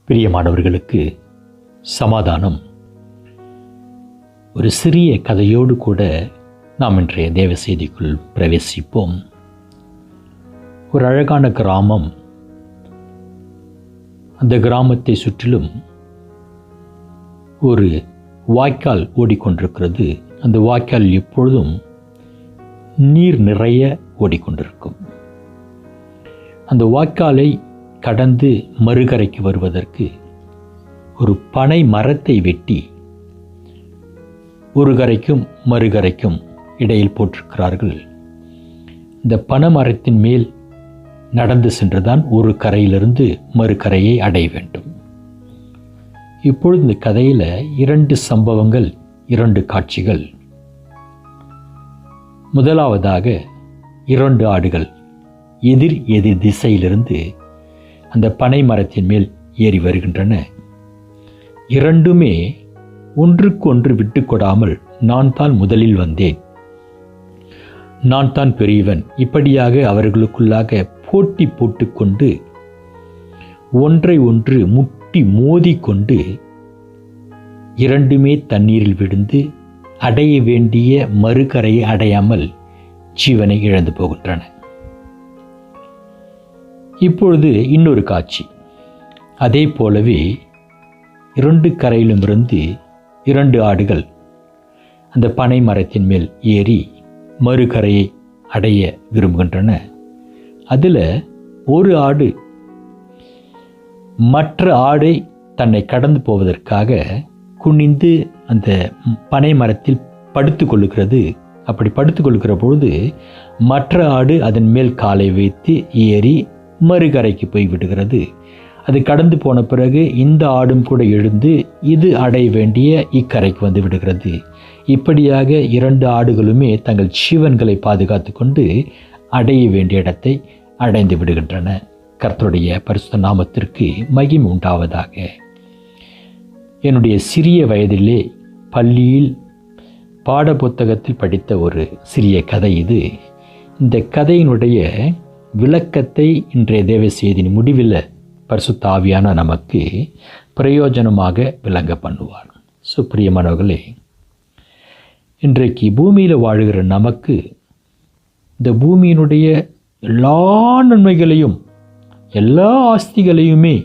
பிரியமானவர்களுக்கு சமாதானம். ஒரு சிறிய கதையோடு கூட நாம் இன்றைய தேவ செய்திக்குள் பிரவேசிப்போம். ஒரு அழகான கிராமம். அந்த கிராமத்தை சுற்றிலும் ஒரு வாய்க்கால் ஓடிக்கொண்டிருக்கிறது. அந்த வாய்க்கால் எப்பொழுதும் நீர் நிறைய ஓடிக்கொண்டிருக்கும். அந்த வாய்க்காலை கடந்து மறுகரைக்கு வருவதற்கு ஒரு பனை மரத்தை வெட்டி ஒரு கரைக்கும் மறுகரைக்கும் இடையில் போட்டிருக்கிறார்கள். இந்த பனை மரத்தின் மேல் நடந்து சென்றுதான் ஒரு கரையிலிருந்து மறுகரையை அடைய வேண்டும். இப்பொழுது இந்த கதையில் 2 சம்பவங்கள், 2 காட்சிகள். முதலாவதாக 2 ஆடுகள் எதிர் திசையிலிருந்து அந்த பனை மரத்தின் மேல் ஏறி வருகின்றன. 2மே ஒன்றுக்கொன்று விட்டு கொடாமல், நான் தான் முதலில் வந்தேன், நான் தான் பெரியவன், இப்படியாக அவர்களுக்குள்ளாக போட்டி போட்டுக்கொண்டு ஒன்றை ஒன்று முட்டி மோதிக்கொண்டு 2மே தண்ணீரில் விழுந்து அடைய வேண்டிய மறுகரையை அடையாமல் ஜீவனை இழந்து போகின்றன. இப்பொழுது இன்னொரு காட்சி. அதே போலவே 2 கரையிலும் இருந்து 2 ஆடுகள் அந்த பனை மரத்தின் மேல் ஏறி மறுகரையை அடைய விரும்புகின்றன. அதில் ஒரு ஆடு மற்ற ஆடை தன்னை கடந்து போவதற்காக குனிந்து அந்த பனை மரத்தில் படுத்து கொள்ளுகிறது. அப்படி படுத்து கொள்ளுகிற பொழுது மற்ற ஆடு அதன் மேல் காலை வைத்து ஏறி மறுகரைக்கு போய் விடுகிறது. அது கடந்து போன பிறகு இந்த ஆடும் கூட எழுந்து இது அடைய வேண்டிய இக்கரைக்கு வந்து விடுகிறது. இப்படியாக 2 ஆடுகளுமே தங்கள் ஜீவன்களை பாதுகாத்து கொண்டு அடைய வேண்டிய இடத்தை அடைந்து விடுகின்றன. கர்த்தருடைய பரிசுத்த நாமத்திற்கு மகிமை உண்டாவதாக. என்னுடைய சிறிய வயதிலே பள்ளியில் பாட புத்தகத்தில் படித்த ஒரு சிறிய கதை இது. இந்த கதையினுடைய விளக்கத்தை இன்றைய தேவ செய்தியின் முடிவில் பரிசுத்த ஆவியான நமக்கு பிரயோஜனமாக விளங்க பண்ணுவார். பிரியமானவர்களே, இன்றைக்கு பூமியில் வாழுகிற நமக்கு இந்த பூமியினுடைய எல்லா நன்மைகளையும் எல்லா ஆஸ்திகளையுமே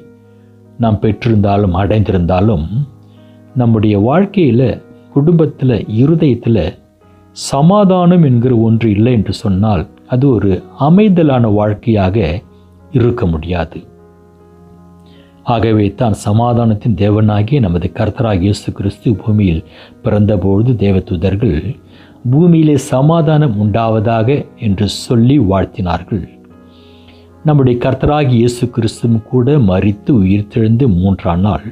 நாம் பெற்றிருந்தாலும் அடைந்திருந்தாலும் நம்முடைய வாழ்க்கையில், குடும்பத்தில், இருதயத்தில் சமாதானம் என்கிற ஒன்று இல்லை என்று சொன்னால் அது ஒரு அமைதலான வாழ்க்கையாக இருக்க முடியாது. ஆகவே தான் சமாதானத்தின் தேவனாகிய நமது கர்த்தராகிய இயேசு கிறிஸ்து பூமியில் பிறந்தபொழுது தேவதூதர்கள் பூமியிலே சமாதானம் உண்டாவதாக என்று சொல்லி வாழ்த்தினார்கள். நம்முடைய கர்த்தராகிய இயேசு கிறிஸ்துவும் கூட மரித்து உயிர்த்தெழுந்து 3ஆம் நாள்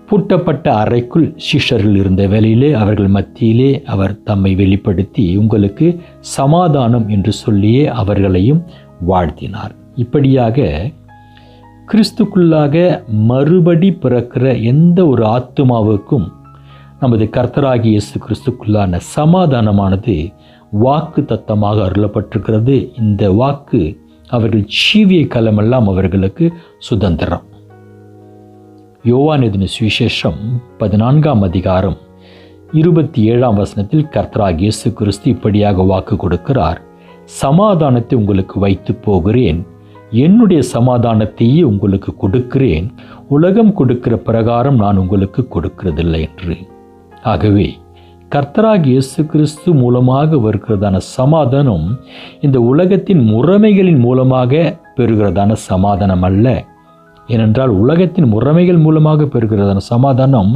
பூட்டப்பட்ட அறைக்குள் சீஷர்கள் இருந்த வேளையிலே அவர்கள் மத்தியிலே அவர் தம்மை வெளிப்படுத்தி உங்களுக்கு சமாதானம் என்று சொல்லியே அவர்களையும் வாழ்த்தினார். இப்படியாக கிறிஸ்துக்குள்ளாக மறுபடி பிறக்கிற எந்த ஒரு ஆத்துமாவுக்கும் நமது கர்த்தராகிய இயேசு கிறிஸ்துக்குள்ளான சமாதானமானது வாக்கு தத்தமாக அருளப்பட்டிருக்கிறது. இந்த வாக்கு அவர்கள் ஜீவிய காலமெல்லாம் அவர்களுக்கு சுதந்திரம். யோவான் எழுதின சுவிசேஷம் 14ஆம் அதிகாரம் 27ஆம் வசனத்தில் கர்த்தராகிய இயேசு கிறிஸ்து இப்படியாக வாக்கு கொடுக்கிறார். சமாதானத்தை உங்களுக்கு வைத்து போகிறேன், என்னுடைய சமாதானத்தையே உங்களுக்கு கொடுக்கிறேன், உலகம் கொடுக்கிற பிரகாரம் நான் உங்களுக்கு கொடுக்கிறதில்லை என்று. ஆகவே கர்த்தராகிய இயேசு கிறிஸ்து மூலமாக வருகிறதான சமாதானம் இந்த உலகத்தின் முறைமைகளின் மூலமாக பெறுகிறதான சமாதானம் அல்ல. ஏனென்றால் உலகத்தின் முறைமைகள் மூலமாக பெறுகிறதான சமாதானம்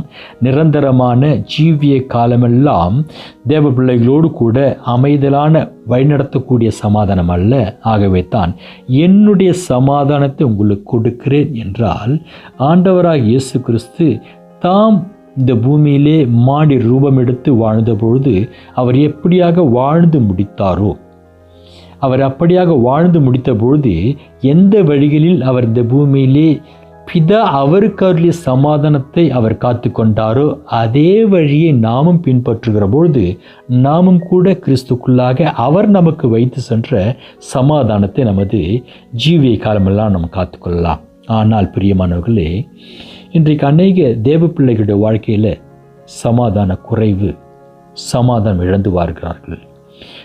நிரந்தரமான ஜீவிய காலமெல்லாம் தேவ பிள்ளைகளோடு கூட அமைதலான வழிநடத்தக்கூடிய சமாதானம் அல்ல. ஆகவே தான் என்னுடைய சமாதானத்தை உங்களுக்கு கொடுக்கிறேன் என்றால் ஆண்டவராக இயேசு கிறிஸ்து தாம் இந்த பூமியிலே மாடி ரூபம் எடுத்து வாழ்ந்த பொழுது அவர் எப்படியாக வாழ்ந்து முடித்தாரோ, அவர் அப்படியாக வாழ்ந்து முடித்த பொழுது எந்த வழிகளில் அவர் இந்த பூமியிலே பிதா அவருக்கு அருளிய சமாதானத்தை அவர் காத்து கொண்டாரோ அதே வழியை நாமும் பின்பற்றுகிற பொழுது நாமும் கூட கிறிஸ்துக்குள்ளாக அவர் நமக்கு வைத்து சென்ற சமாதானத்தை நமது ஜீவிய காலமெல்லாம் நாம் காத்துக்கொள்ளலாம். ஆனால் பிரியமானவர்களே, இன்றைக்கு அநேக தேவ பிள்ளைகளுடைய வாழ்க்கையில் சமாதான குறைவு, சமாதானம் இழந்து வாழ்கிறார்கள்.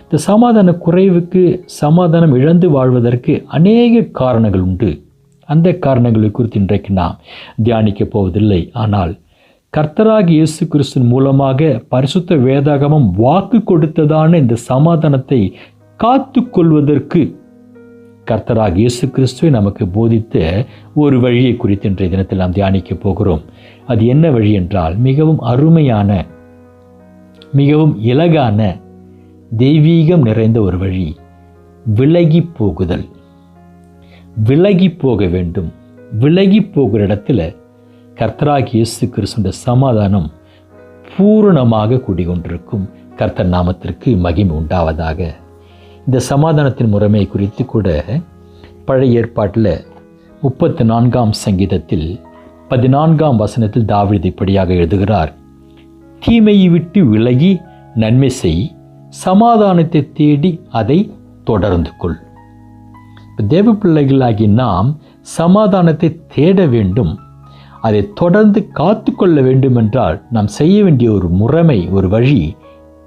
இந்த சமாதான குறைவுக்கு, சமாதானம் இழந்து வாழ்வதற்கு அநேக காரணங்கள் உண்டு. அந்த காரணங்களை குறித்து இன்றைக்கு நாம் தியானிக்கப் போவதில்லை. ஆனால் கர்த்தராகிய இயேசு கிறிஸ்துவின் மூலமாக பரிசுத்த வேதாகமம் வாக்கு கொடுத்ததான இந்த சமாதானத்தை காத்து கொள்வதற்கு கர்த்தராகிய இயேசு கிறிஸ்துவை நமக்கு போதித்த ஒரு வழியை குறித்து இன்றைய தினத்தில் நாம் தியானிக்கப் போகிறோம். அது என்ன வழி என்றால், மிகவும் அருமையான, மிகவும் இலகான, தெய்வீகம் நிறைந்த ஒரு வழி. விலகி போகுதல். விலகி போக வேண்டும். விலகி போகிற இடத்துல கர்த்தராகிய இயேசு கிறிஸ்துவின் சமாதானம் பூரணமாக குடிகொண்டிருக்கும். கர்த்தர் நாமத்திற்கு மகிமை உண்டாவதாக. இந்த சமாதானத்தின் முறைமை குறித்து கூட பழைய ஏற்பாட்டில் 34ஆம் சங்கீதத்தில் 14ஆம் வசனத்தில் தாவீது இப்படியாக எழுதுகிறார்: தீமையை விட்டு விலகி நன்மை செய், சமாதானத்தை தேடி அதை தொடர்ந்து கொள். தேவ பிள்ளைகளாகி நாம் சமாதானத்தை தேட வேண்டும், அதை தொடர்ந்து காத்து கொள்ள வேண்டும் என்றால் நாம் செய்ய வேண்டிய ஒரு முறைமை, ஒரு வழி,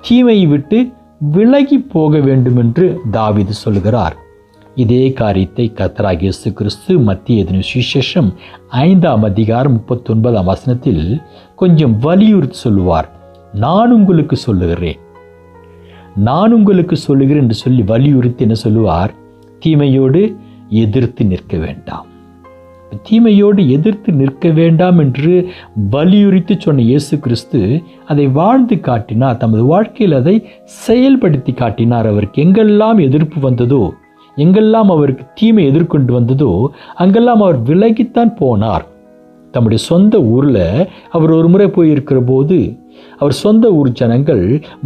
தீமையை விட்டு விலகி போக வேண்டும் என்று தாவீது சொல்கிறார். இதே காரியத்தை கர்த்தராகிய இயேசு கிறிஸ்து மத்திய சுவிசேஷம் 5ஆம் அதிகாரம் 39ஆம் வசனத்தில் கொஞ்சம் வலியுறுத்தி சொல்லுவார். நான் உங்களுக்கு சொல்லுகிறேன், நான் உங்களுக்கு சொல்லுகிறேன் என்று சொல்லி வலியுறுத்தி என்ன சொல்லுவார்? தீமையோடு எதிர்த்து நிற்க வேண்டாம். தீமையோடு எதிர்த்து நிற்க வேண்டாம் என்று வலியுறுத்தி சொன்ன இயேசு கிறிஸ்து அதை வாழ்ந்து காட்டினார். தமது வாழ்க்கையில் அதை செயல்படுத்தி காட்டினார். அவருக்கு எங்கெல்லாம் எதிர்ப்பு வந்ததோ, எங்கெல்லாம் அவருக்கு தீமை எதிர்கொண்டு வந்ததோ, அங்கெல்லாம் அவர் விலகித்தான் போனார். தம்முடைய சொந்த ஊரில் அவர் ஒரு முறை போயிருக்கிற போது அவர் சொந்த ஊர் ஜனங்கள்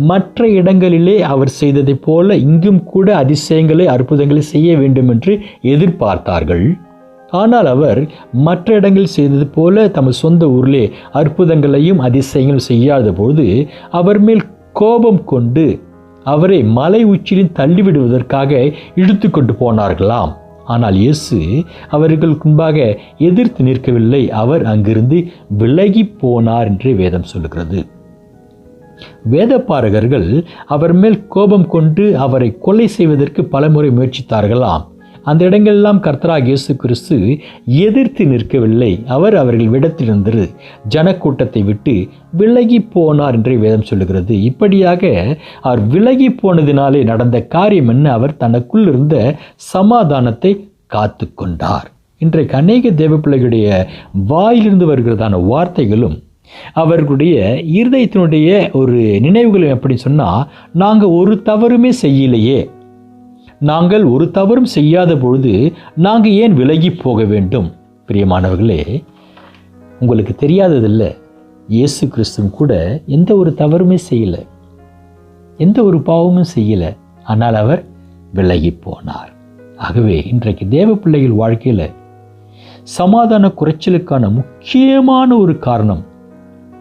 மற்ற இடங்களிலே அவர் செய்ததை போல இங்கும் கூட அதிசயங்களை, அற்புதங்களை செய்ய வேண்டும் என்று எதிர்பார்த்தார்கள். ஆனால் அவர் மற்ற இடங்களில் செய்தது போல தமது சொந்த ஊரிலே அற்புதங்களையும் அதிசயங்களும் செய்யாத போது அவர் மேல் கோபம் கொண்டு அவரை மலை உச்சியில் தள்ளிவிடுவதற்காக இழுத்து கொண்டு போனார்களாம். ஆனால் இயேசு அவர்களுக்கு முன்பாக எதிர்த்து நிற்கவில்லை. அவர் அங்கிருந்து விலகி போனார் என்று வேதம் சொல்லுகிறது. வேதபாரகர்கள் அவர் மேல் கோபம் கொண்டு அவரை கொலை செய்வதற்கு பலமுறை முயற்சித்தார்களாம். அந்த இடங்களெல்லாம் கர்த்தராகிய இயேசு கிறிஸ்து எதிர்த்து நிற்கவில்லை. அவர் அவர்கள் விடத்திலிருந்து ஜனக்கூட்டத்தை விட்டு விலகி போனார் என்று வேதம் சொல்லுகிறது. இப்படியாக அவர் விலகி போனதினாலே நடந்த காரியம் என்ன? அவர் தனக்குள் இருந்த சமாதானத்தை காத்து கொண்டார். இன்றைக்கு அநேக தேவ பிள்ளைகளுடைய வாயிலிருந்து வருகிறதான வார்த்தைகளும் அவர்களுடைய இருதயத்தினுடைய ஒரு நினைவுகளும் எப்படின்னு சொன்னால், நாங்கள் ஒரு தவறுமே செய்யலையே, நாங்கள் ஒரு தவறும் செய்யாத பொழுது நாங்கள் ஏன் விலகி போக வேண்டும்? பிரியமானவர்களே, உங்களுக்கு தெரியாததில்லை, இயேசு கிறிஸ்துவும் கூட எந்த ஒரு தவறுமே செய்யலை, எந்த ஒரு பாவமும் செய்யலை. ஆனால் அவர் விலகி போனார். ஆகவே இன்றைக்கு தேவ பிள்ளைகள் வாழ்க்கையில் சமாதான குறைச்சலுக்கான முக்கியமான ஒரு காரணம்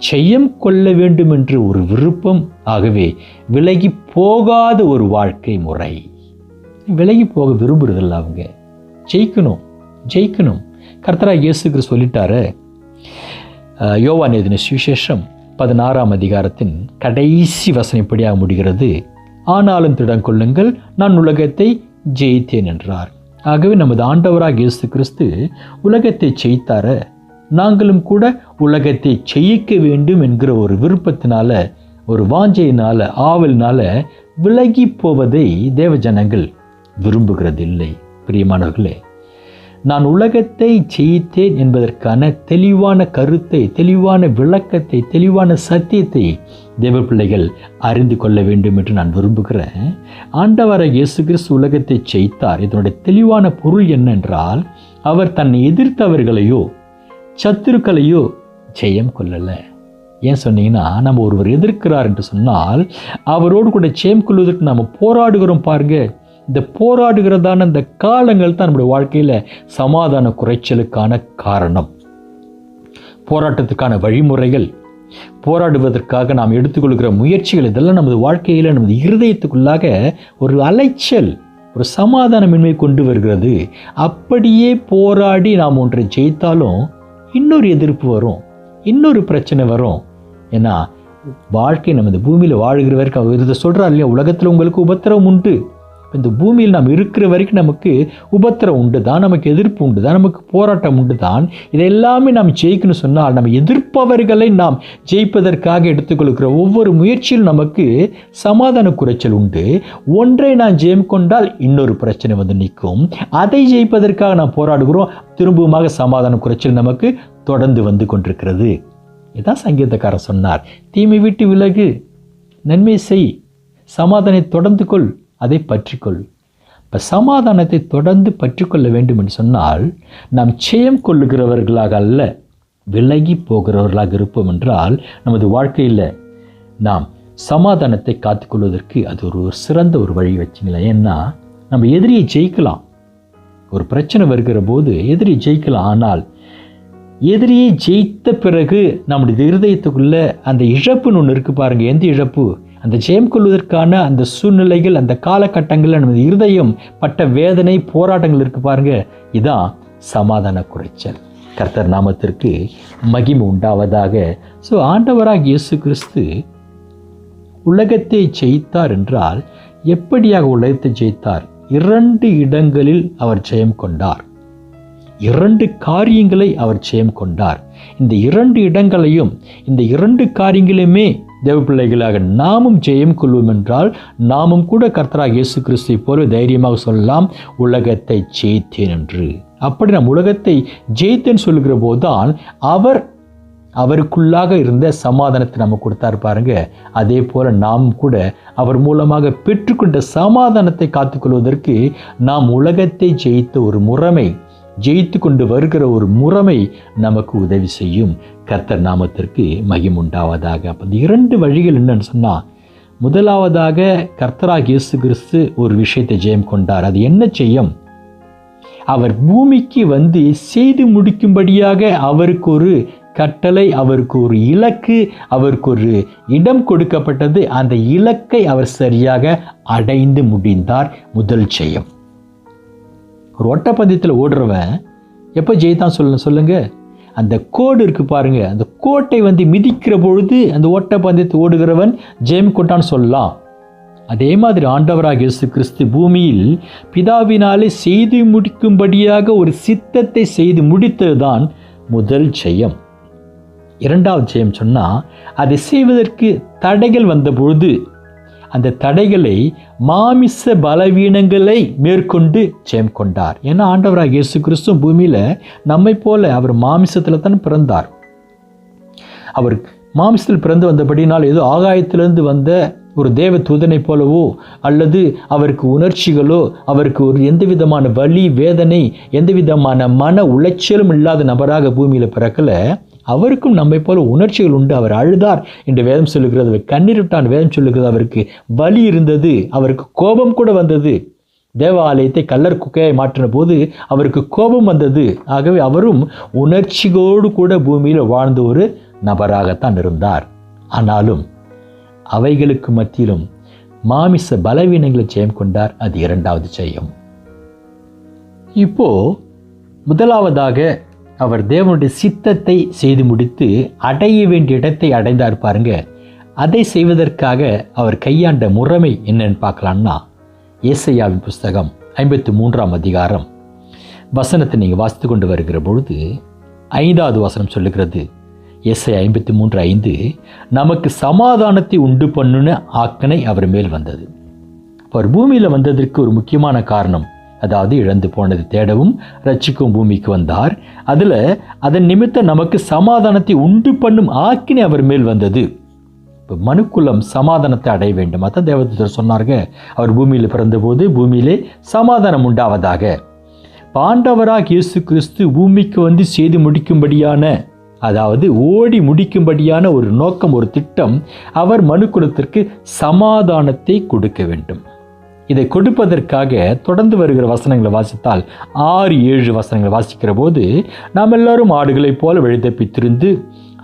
ஜெயம் கொள்ள வேண்டும் என்று ஒரு விருப்பம். ஆகவே விலகி போகாத ஒரு வாழ்க்கை முறை. விலகி போக விரும்புறதில்ல. அவங்க ஜெயிக்கணும். கர்த்தராகிய இயேசு கிறிஸ்து சொல்லிட்டாரு. யோவான் எழுதின சுவிசேஷம் 16ஆம் அதிகாரத்தின் கடைசி வசனம் இப்படியாக முடிகிறது: ஆனாலும் திடம் கொள்ளுங்கள், நான் உலகத்தை ஜெயித்தேன் என்றார். ஆகவே நமது ஆண்டவராகிய இயேசு கிறிஸ்து உலகத்தை ஜெயித்தார, நாங்களும் கூட உலகத்தை ஜெயிக்க வேண்டும் என்கிற ஒரு விருப்பத்தினால, ஒரு வாஞ்சையினால, ஆவலினால விலகி போவதை தேவ ஜனங்கள் விரும்புகிறதில்லை. பிரியமானவர்களே, நான் உலகத்தை ஜெயித்தேன் என்பதற்கான தெளிவான கருத்தை, தெளிவான விளக்கத்தை, தெளிவான சத்தியத்தை தேவ பிள்ளைகள் அறிந்து கொள்ள வேண்டும் என்று நான் விரும்புகிறேன். ஆண்டவராகிய இயேசு கிறிஸ்து உலகத்தை ஜெயித்தார். இதனுடைய தெளிவான பொருள் என்னென்றால், அவர் தன்னை எதிர்த்தவர்களையோ சத்துருக்களையோ ஜெயம் கொள்ளலை. ஏன் சொன்னீங்கன்னா, நம்ம ஒருவர் எதிர்க்கிறார் என்று சொன்னால் அவரோடு கூட ஜெயம் கொள்வதற்கு நம்ம போராடுகிறோம் பாருங்க. இந்த போராடுகிறதான இந்த காலங்கள் தான் நம்முடைய வாழ்க்கையில் சமாதான குறைச்சலுக்கான காரணம். போராட்டத்துக்கான வழிமுறைகள், போராடுவதற்காக நாம் எடுத்துக்கொள்கிற முயற்சிகள், இதெல்லாம் நமது வாழ்க்கையில், நமது இருதயத்துக்குள்ளாக ஒரு அலைச்சல், ஒரு சமாதானமின்மை கொண்டு வருகிறது. அப்படியே போராடி நாம் ஒன்றை ஜெயித்தாலும் இன்னொரு எதிர்ப்பு வரும், இன்னொரு பிரச்சனை வரும். ஏன்னா வாழ்க்கை நம்ம இந்த பூமியில் வாழ்கிற வரைக்கும் அவர் இதை சொல்கிறார் இல்லையா, உலகத்தில் உங்களுக்கு உபத்திரவம் உண்டு. இந்த பூமியில் நாம் இருக்கிற வரைக்கும் நமக்கு உபத்திரம் உண்டு தான், நமக்கு எதிர்ப்பு உண்டு தான், நமக்கு போராட்டம் உண்டு தான். இதை எல்லாமே நாம் ஜெயிக்கணும்னு சொன்னால் நம்ம எதிர்ப்பவர்களை நாம் ஜெயிப்பதற்காக எடுத்துக்கொள்கிற ஒவ்வொரு முயற்சியிலும் நமக்கு சமாதான குறைச்சல் உண்டு. ஒன்றை நான் ஜெயம் கொண்டால் இன்னொரு பிரச்சனை வந்து நிற்கும். அதை ஜெயிப்பதற்காக நாம் போராடுகிறோம், திரும்பவுமாக சமாதான குறைச்சல் நமக்கு தொடர்ந்து வந்து கொண்டிருக்கிறது. இதான் சங்கீதக்காரர் சொன்னார், தீமை விட்டு விலகு, நன்மை செய், சமாதானத்தை தொடர்ந்து கொள், அதை பற்றிக்கொள். இப்போ சமாதானத்தை தொடர்ந்து பற்றிக்கொள்ள வேண்டும் என்று சொன்னால் நாம் ஜெயம் கொள்ளுகிறவர்களாக அல்ல, விலகி போகிறவர்களாக இருப்போம் என்றால் நமது வாழ்க்கையில் நாம் சமாதானத்தை காத்துக்கொள்வதற்கு அது ஒரு சிறந்த ஒரு வழி வச்சுங்களேன். ஏன்னா நம்ம எதிரியை ஜெயிக்கலாம், ஒரு பிரச்சனை வருகிற போது எதிரியை ஜெயிக்கலாம். ஆனால் எதிரியை ஜெயித்த பிறகு நம்முடைய இருதயத்துக்குள்ள அந்த இழப்புன்னு ஒன்று இருக்குது பாருங்கள். எந்த இழப்பு? அந்த ஜெயம் கொள்வதற்கான அந்த சூழ்நிலைகள், அந்த காலகட்டங்களில் நமது இருதயம் பட்ட வேதனை, போராட்டங்கள் இருக்குது பாருங்கள். இதான் சமாதான குறைச்சல். கர்த்தர் நாமத்திற்கு மகிமை உண்டாவதாக. ஸோ ஆண்டவராக இயேசு கிறிஸ்து உலகத்தை ஜெயித்தார் என்றால் எப்படியாக உலகத்தை ஜெயித்தார்? 2 இடங்களில் அவர் ஜெயம் கொண்டார், 2 காரியங்களை அவர் ஜெயம் கொண்டார். இந்த 2 இடங்களையும், இந்த 2 காரியங்களையுமே தேவ பிள்ளைகளாக நாமும் ஜெயம் கொள்வோம் என்றால் நாமும் கூட கர்த்தராக இயேசு கிறிஸ்துவை போல தைரியமாக சொல்லலாம், உலகத்தை ஜெயித்தேன் என்று. அப்படி நாம் உலகத்தை ஜெயித்தேன் சொல்லுகிற போதுதான் அவருக்குள்ளாக இருந்த சமாதானத்தை நம்ம கொடுத்தார் பாருங்க. அதே போல நாம் கூட அவர் மூலமாக பெற்றுக்கொண்ட சமாதானத்தை காத்துக்கொள்வதற்கு நாம் உலகத்தை ஜெயித்த ஒரு முறைமை, ஜெயித்து கொண்டு வருகிற ஒரு முறைமை நமக்கு உதவி செய்யும். கர்த்தர் நாமத்திற்கு மகிமை உண்டாவதாக. அப்போ இந்த 2 வழிகள் என்னன்னு சொன்னால், முதலாவதாக கர்த்தராக இயேசு கிறிஸ்து ஒரு விஷயத்தை ஜெயம் கொண்டார். அது என்ன ஜெயம்? அவர் பூமிக்கு வந்து செய்து முடிக்கும்படியாக அவருக்கு ஒரு கட்டளை, அவருக்கு ஒரு இலக்கு, அவருக்கு ஒரு இடம் கொடுக்கப்பட்டது. அந்த இலக்கை அவர் சரியாக அடைந்து முடிந்தார். முதல் ஜெயம். ஒரு ஓட்டப்பந்தயத்தில் ஓடுறவன் எப்போ ஜெயித்தான் சொல்லுங்க? அந்த கோடு இருக்கு பாருங்க, அந்த கோட்டை வந்து மிதிக்கிற பொழுது அந்த ஓட்டப்பந்தயத்தை ஓடுகிறவன் ஜெயம் கொண்டான்னு சொல்லலாம். அதே மாதிரி ஆண்டவராக இயேசு கிறிஸ்து பூமியில் பிதாவினாலே செய்து முடிக்கும்படியாக ஒரு சித்தத்தை செய்து முடித்ததுதான் முதல் ஜெயம். 2வது ஜெயம் சொன்னால், அதை செய்வதற்கு தடைகள் வந்த பொழுது அந்த தடைகளை, மாமிச பலவீனங்களை மேற்கொண்டு ஜெயம் கொண்டார். ஏன்னா ஆண்டவராக இயேசு கிறிஸ்து பூமியில் நம்மை போல அவர் மாமிசத்தில் தான் பிறந்தார். அவர் மாமிசத்தில் பிறந்து வந்தபடினால் ஏதோ ஆகாயத்திலிருந்து வந்த ஒரு தேவ தூதனை போலவோ அல்லது அவருக்கு உணர்ச்சிகளோ, அவருக்கு ஒரு எந்த விதமான வலி வேதனை, எந்த விதமான மன உளைச்சலும் இல்லாத நபராக பூமியில் பிறக்கலை. அவருக்கும் நம்மை போல உணர்ச்சிகள் உண்டு. அவர் அழுதார் என்று வேதம் சொல்லுகிறது, அவர் கண்ணீரிட்டான் வேதம் சொல்லுகிறது. அவருக்கு வலி இருந்தது, அவருக்கு கோபம் கூட வந்தது. தேவாலயத்தை கல்லர் குக்கையாய் மாற்றின போது அவருக்கு கோபம் வந்தது. ஆகவே அவரும் உணர்ச்சிகளோடு கூட பூமியில் வாழ்ந்த ஒரு நபராகத்தான் இருந்தார். ஆனாலும் அவைகளுக்கு மத்தியிலும் மாமிச பலவீனங்களை ஜெயம் கொண்டார். அது 2வது ஜெயம். இப்போ முதலாவதாக அவர் தேவனுடைய சித்தத்தை செய்து முடித்து அடைய வேண்டிய இடத்தை அடைந்தார் பாருங்க. அதை செய்வதற்காக அவர் கையாண்ட முறைமை என்னன்னு பார்க்கலாம்னா, ஏசாயாவின் புஸ்தகம் 53ஆம் அதிகாரம் வசனத்தை நீங்கள் வாசித்து கொண்டு வருகிற பொழுது 5வது வசனம் சொல்லுகிறது. ஏசாயா 53:5, நமக்கு சமாதானத்தை உண்டு பண்ணுன ஆக்கனை அவர் மேல் வந்தது. அவர் பூமியில் வந்ததற்கு ஒரு முக்கியமான காரணம், அதாவது இழந்து போனதை தேடவும் ரட்சிக்கும் பூமிக்கு வந்தார். அதில் அதன் நிமித்தம் நமக்கு சமாதானத்தை உண்டு பண்ணும் ஆக்கினை அவர் மேல் வந்தது. இப்போ மனுக்குலம் சமாதானத்தை அடைய வேண்டும். அதான் தேவதூதர் சொன்னார்க, அவர் பூமியில் பிறந்தபோது பூமியிலே சமாதானம் உண்டாவதாக. ஆண்டவராக இயேசு கிறிஸ்து பூமிக்கு வந்து செய்து முடிக்கும்படியான, அதாவது ஓடி முடிக்கும்படியான ஒரு நோக்கம், ஒரு திட்டம். அவர் மனுக்குலத்திற்கு சமாதானத்தை கொடுக்க வேண்டும். இதை கொடுப்பதற்காக தொடர்ந்து வருகிற வசனங்களை வாசித்தால் 6-7 வசனங்களை வாசிக்கிற போது, நாம் எல்லாரும் ஆடுகளைப் போல வழிதப்பித்திருந்து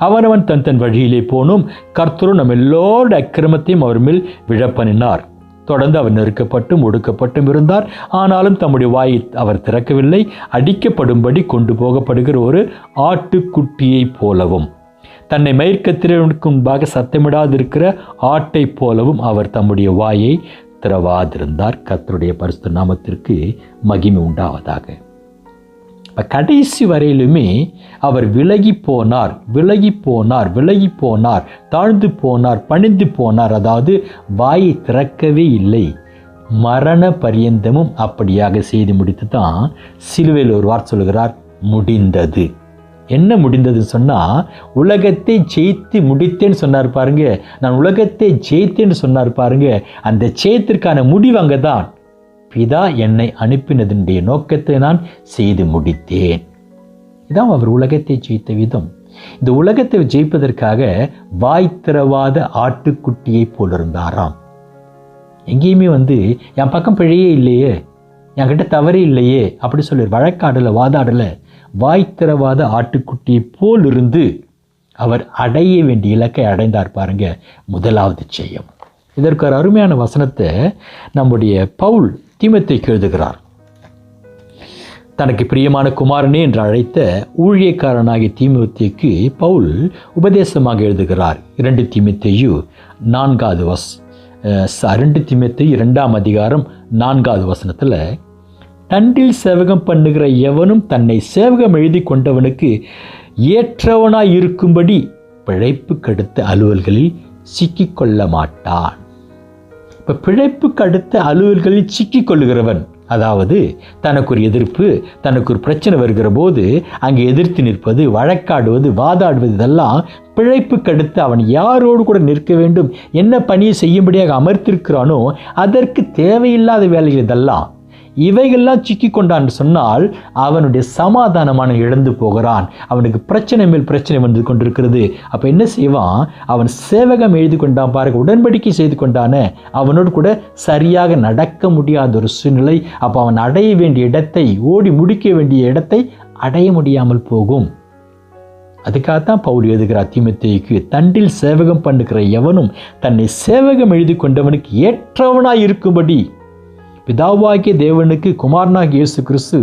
அவனவன் தன் தன் வழியிலே போனோம், கர்த்தரும் நம்ம எல்லோருடைய அக்கிரமத்தையும் அவர் மேல் விழப்பண்ணினார். தொடர்ந்து அவர் நெருக்கப்பட்டும் ஒடுக்கப்பட்டும் இருந்தார். ஆனாலும் தம்முடைய வாயை அவர் திறக்கவில்லை. அடிக்கப்படும்படி கொண்டு போகப்படுகிற ஒரு ஆட்டுக்குட்டியைப் போலவும் தன்னை மயிர்கத்திரனுக்கு முன்பாக சத்தமிடாதிருக்கிற ஆட்டை போலவும் அவர் தம்முடைய வாயை திறவாதிருந்தார். கர்த்தருடைய பரிசுத்த நாமத்திற்கு மகிமை உண்டாவதாக. கடைசி வரையிலுமே அவர் விலகி போனார், தாழ்ந்து போனார், பணிந்து போனார். அதாவது வாயை திறக்கவே இல்லை. மரண பரியந்தமும் அப்படியாக செய்து முடித்து தான் சிலுவையில் ஒரு வார்த்தை சொல்கிறார், முடிந்தது. என்ன முடிந்ததுன்னு சொன்னால், உலகத்தை ஜெயித்து முடித்தேன்னு சொன்னார் பாருங்க. நான் உலகத்தை ஜெயித்தேன்னு சொன்னார் பாருங்க. அந்த ஜெயத்திற்கான முடிவு அங்கே தான். பிதா என்னை அனுப்பினதனுடைய நோக்கத்தை நான் செய்து முடித்தேன். இதான் அவர் உலகத்தை ஜெயித்த விதம். இந்த உலகத்தை ஜெயிப்பதற்காக வாய் திறவாத ஆட்டுக்குட்டியை போல் இருந்தாராம். எங்கேயுமே என் பக்கம் பிழையே இல்லையே, என்கிட்ட தவறே இல்லையே அப்படி சொல்லி வழக்காடலை, வாதாடலை. வாய் திறவாத ஆட்டுக்குட்டியை போல் இருந்து அவர் அடைய வேண்டிய இலக்கை அடைந்தார் பாருங்க. முதலாவது ஜெயம். இதற்கு ஒரு அருமையான வசனத்தை நம்முடைய பவுல் தீமோத்தேயுக்கு எழுதுகிறார். தனக்கு பிரியமான குமாரனே என்று அழைத்த ஊழியக்காரனாகிய தீமோத்தேயுக்கு பவுல் உபதேசமாக எழுதுகிறார். 2 தீமோத்தேயு 2ஆம் அதிகாரம் 4வது வசனத்தில், தண்டில் சேவகம் பண்ணுகிற எவனும் தன்னை சேவகம் எழுதி கொண்டவனுக்கு ஏற்றவனாய் இருக்கும்படி பிழைப்புக்கு அடுத்த அலுவல்களில் சிக்கிக்கொள்ள மாட்டான். இப்போ பிழைப்புக்கு அடுத்த அலுவல்களில் சிக்கிக்கொள்ளுகிறவன், அதாவது தனக்கு ஒரு எதிர்ப்பு, தனக்கு ஒரு பிரச்சனை வருகிற போது அங்கே எதிர்த்து நிற்பது, வழக்காடுவது, வாதாடுவது, இதெல்லாம் பிழைப்புக்கு அடுத்து அவன் யாரோடு கூட நிற்க வேண்டும், என்ன பணியை செய்யும்படியாக அமர்த்திருக்கிறானோ அதற்கு தேவையில்லாத வேலைகள் இதெல்லாம். இவைகள்லாம் சிக்கி கொண்டான்னு சொன்னால் அவனுடைய சமாதானமான இழந்து போகிறான். அவனுக்கு பிரச்சனை மேல் பிரச்சனை வந்து கொண்டிருக்கிறது. அப்போ என்ன செய்வான்? அவன் சேவகம் எழுதி கொண்டான் பாருங்க, உடன்படிக்கை செய்து கொண்டானே, அவனோடு கூட சரியாக நடக்க முடியாத ஒரு சூழ்நிலை. அப்போ அவன் அடைய வேண்டிய இடத்தை, ஓடி முடிக்க வேண்டிய இடத்தை அடைய முடியாமல் போகும். அதுக்காகத்தான் பவுல் எழுதுகிறார் தீமோத்தேயுக்கு, தண்டில் சேவகம் பண்ணுகிற எவனும் தன்னை சேவகம் எழுதி கொண்டவனுக்கு ஏற்றவனாய் இருக்கும்படி, பிதாவாகிய தேவனுக்கு குமாரனாகிய இயேசு கிறிஸ்து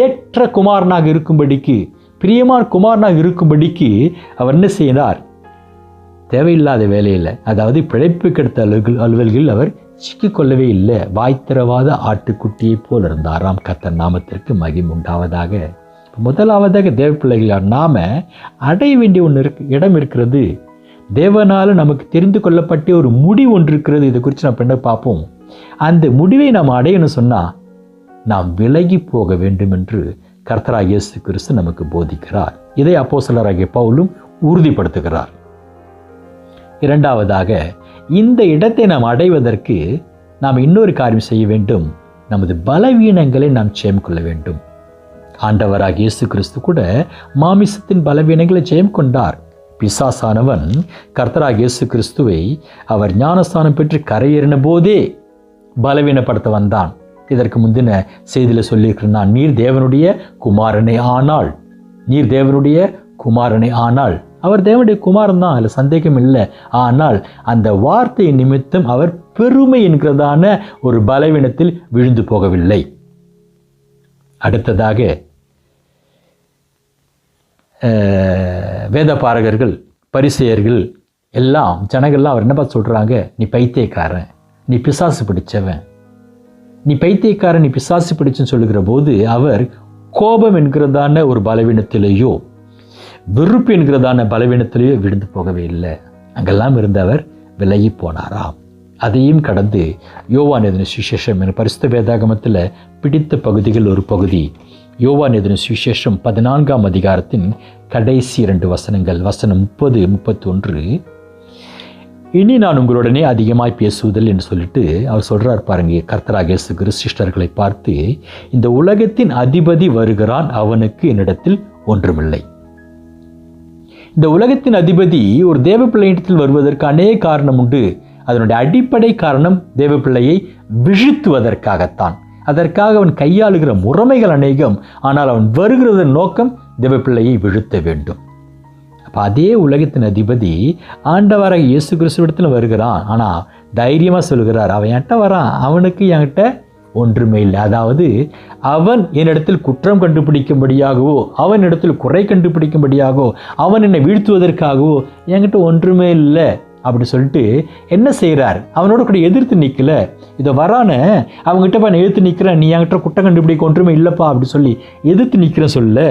ஏற்ற குமாரனாக இருக்கும்படிக்கு, பிரியமான குமாரனாக இருக்கும்படிக்கு அவர் என்ன செய்தார்? தேவையில்லாத வேலையில், அதாவது பிழைப்பு கெடுத்த அலுவல்களில் அவர் சிக்கிக்கொள்ளவே இல்லை. வாய்த்திரவாத ஆட்டுக்குட்டியை போல் இருந்தாராம். கர்த்தர் நாமத்திற்கு மகிமை உண்டாவதாக. முதலாவதாக தேவ பிள்ளைகளார் நாம அடைய வேண்டிய இடம் இருக்கிறது. தேவனால் நமக்கு தெரிந்து கொள்ளப்பட்ட ஒரு முடிவு ஒன்று இருக்கிறது. இதை குறித்து நம்ம என்ன பார்ப்போம். அந்த முடிவை நாம் அடையணும் சொன்னால் நாம் விலகி போக வேண்டும் என்று கர்த்தராகிய இயேசு கிறிஸ்து நமக்கு போதிக்கிறார். இதை அப்போஸ்தலராகிய பவுலும் உறுதிப்படுத்துகிறார். இரண்டாவதாக, இந்த இடத்தை நாம் அடைவதற்கு நாம் இன்னொரு காரியம் செய்ய வேண்டும். நமது பலவீனங்களை நாம் ஜெயம் கொள்ள வேண்டும். ஆண்டவராகிய இயேசு கிறிஸ்து கூட மாமிசத்தின் பலவீனங்களை ஜெயம் கொண்டார். பிசாசானவன் கர்த்தராகிய இயேசு கிறிஸ்துவை அவர் ஞானஸ்தானம் பெற்று கரையேறின போதே பலவீனப்படுத்த வந்தான். இதற்கு முந்தின செய்தியில் சொல்லியிருக்கிறான், நீர் தேவனுடைய குமாரனே ஆனால், அவர் தேவனுடைய குமாரன் தான், அதில் சந்தேகம் இல்லை. ஆனால் அந்த வார்த்தை நிமித்தம் அவர் பெருமை என்கிறதான ஒரு பலவீனத்தில் விழுந்து போகவில்லை. அடுத்ததாக வேத பாரகர்கள், பரிசேயர்கள் எல்லாம் ஜனங்கள்லாம் அவர் என்ன பார்த்து சொல்கிறாங்க? நீ பைத்தியக்காரன், நீ பிசாசு பிடிச்சவன், நீ பைத்தியக்காரன், நீ பிசாசு பிடிச்சுன்னு சொல்லுகிற போது அவர் கோபம் என்கிறதான ஒரு பலவீனத்திலேயோ வெறுப்பு என்கிறதான பலவீனத்திலேயோ விழுந்து போகவே இல்லை. அங்கெல்லாம் இருந்தவர் விலகி போனாராம். அதையும் கடந்து யோவான் எழுதின சுவிசேஷம் என பரிசுத்த வேதாகமத்தில் பிடித்த பகுதிகள் ஒரு பகுதி. யோவான் எழுதின சுவிசேஷம் 14ஆம் அதிகாரத்தின் கடைசி 2 வசனங்கள், வசனம் 30, 31. இனி நான் உங்களுடனே அதிகமாய் பேசுவதில் என்று சொல்லிட்டு அவர் சொல்றார் பாருங்க. கர்த்தராகிய இயேசு கிறிஸ்து சிஸ்டர்களை பார்த்து, இந்த உலகத்தின் அதிபதி வருகிறான், அவனுக்கு என்னிடத்தில் ஒன்றுமில்லை. இந்த உலகத்தின் அதிபதி ஒரு தேவ பிள்ளையிடத்தில் வருவதற்கு அநேக காரணம் உண்டு. அதனுடைய அடிப்படை காரணம் தேவ பிள்ளையை வீழ்த்துவதற்காகத்தான். அதற்காக அவன் கையாளுகிற முறைமைகள் அநேகம். ஆனால் அவன் வருகிறதன் நோக்கம் தேவ பிள்ளையை வீழ்த்த வேண்டும். அப்போ அதே உலகத்தின் அதிபதி ஆண்டவராக இயேசு கிறிஸ்துவிடத்தில் வருகிறான். ஆனால் தைரியமாக சொல்கிறார், அவன் என்கிட்ட வரான், அவனுக்கு என்கிட்ட ஒன்றுமே இல்லை. அதாவது அவன் என்னிடத்தில் குற்றம் கண்டுபிடிக்கும்படியாகவோ, அவன் இடத்தில் குறை கண்டுபிடிக்கும்படியாகவோ, அவன் என்னை வீழ்த்துவதற்காகவோ என்கிட்ட ஒன்றுமே இல்லை அப்படி சொல்லிட்டு என்ன செய்கிறார், அவனோட கூட எதிர்த்து நிற்கல. இதை வரான அவங்ககிட்ட நான் எதிர்த்து நிற்கிறேன், நீ என்கிட்ட குற்றம் கண்டுபிடிக்க ஒன்றுமே இல்லைப்பா அப்படி சொல்லி எதிர்த்து நிற்கிறேன் சொல்ல.